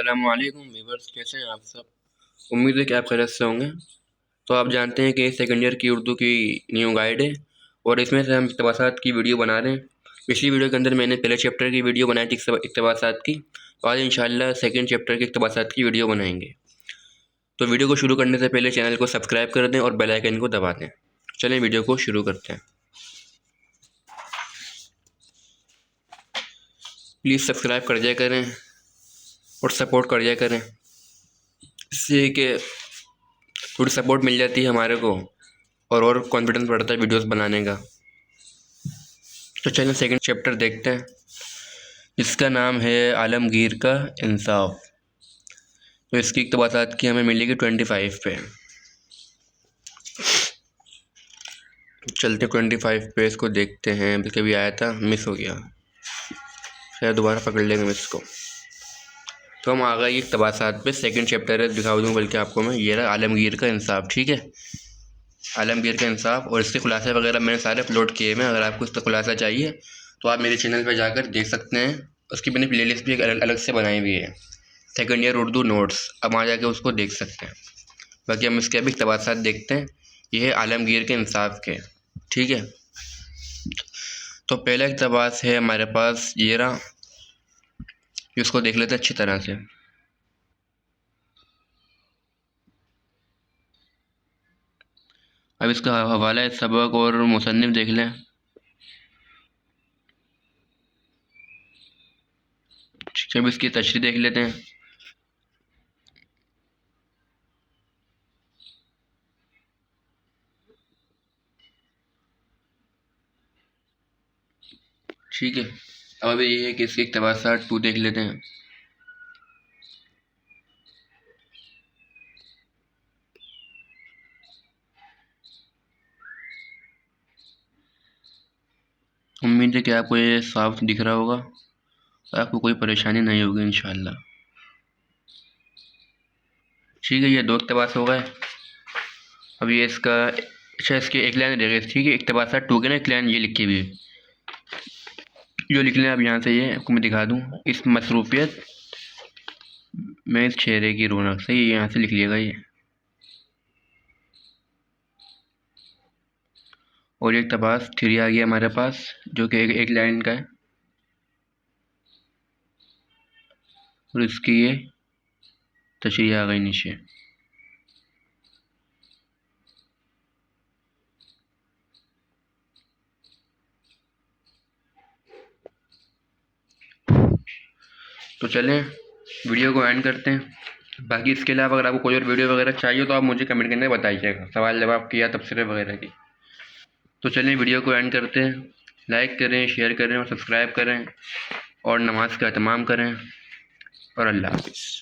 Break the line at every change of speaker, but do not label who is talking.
अस्सलामुअलैकुम व्यूअर्स, कैसे हैं आप सब। उम्मीद है कि आप खैरियत से होंगे। तो आप जानते हैं कि सेकंड ईयर की उर्दू की न्यू गाइड है और इसमें से हम इक़्तिबासात की वीडियो बना रहे हैं। पिछली वीडियो के अंदर मैंने पहले चैप्टर की वीडियो बनाई थी इक़्तिबासात की, तो आज इंशाल्लाह सेकंड चैप्टर के इक़्तिबासात की वीडियो बनाएंगे। तो वीडियो को शुरू करने से पहले चैनल को सब्सक्राइब कर दें और बेल आइकन को दबा दें। चलें वीडियो को शुरू करते हैं। प्लीज़ सब्सक्राइब कर दिया करें और सपोर्ट कर दिया करें, इससे कि थोड़ी सपोर्ट मिल जाती है हमारे को और कॉन्फिडेंस बढ़ता है वीडियोस बनाने का। तो चलिए सेकंड चैप्टर देखते हैं, इसका नाम है आलमगीर का इंसाफ। तो इसकी इक़्तिबासात की हमें मिलेगी 25 पे। चलते 25 पे इसको देखते हैं। अभी कभी आया था, मिस हो गया, शायद दोबारा पकड़ लेंगे मिस को। तो हम आ गए इक़्तिबासात पे। सेकंड चैप्टर है, दिखा दूँ बल्कि आपको मैं। ये रहा आलमगीर का इंसाफ, ठीक है। आलमगीर का इंसाफ, और इसके खुलासे वगैरह मैंने सारे अपलोड किए हैं। अगर आपको इसका खुलासा चाहिए तो आप मेरे चैनल पर जाकर देख सकते हैं। उसकी मैंने प्लेलिस्ट भी एक अलग से बनाई हुई है, सेकंड ईयर उर्दू नोट्स। अब वहाँ जाके उसको देख सकते हैं। बाकी हम इसके अभी इक़्तिबासात देखते हैं। ये है आलमगीर के इंसाफ के, ठीक है। तो पहला इक़्तिबास है हमारे पास, ये रहा। इसको देख लेते हैं अच्छी तरह से। अब इसका हवाला सबक और मुसन्निफ़ देख लें। अब इसकी तशरीह देख लेते हैं। ठीक है। अब अभी ये है कि इसके इक़्तिबासात 2 देख लेते हैं। उम्मीद है कि आपको ये साफ दिख रहा होगा, आपको कोई परेशानी नहीं होगी इंशाल्लाह। ठीक है, ये 2 इक़्तिबास हो गए। अब ये इसका, अच्छा इसकी एक लाइन रह गई, ठीक है। इक़्तिबासात 2 के ना एक लाइन ये लिखी हुई है, जो लिख लें। अब यहाँ से ये आपको मैं दिखा दूँ। इस मसरूफ़ियत में इस चेहरे की रौनक, सही है, यहाँ से लिख लिएगा ये। और ये इक़्तिबास 3 आ गया हमारे पास, जो कि एक लाइन का है। और इसकी ये तशरीह आ गई नीचे। तो चलें वीडियो को एंड करते हैं। बाकी इसके अलावा अगर आपको कोई और वीडियो वगैरह चाहिए तो आप मुझे कमेंट करके बताइएगा, सवाल जवाब किया तबसरे वगैरह की। तो चलिए वीडियो को एंड करते हैं। लाइक करें, शेयर करें और सब्सक्राइब करें और नमाज का एहतमाम करें। और अल्लाह हाफ़िज़।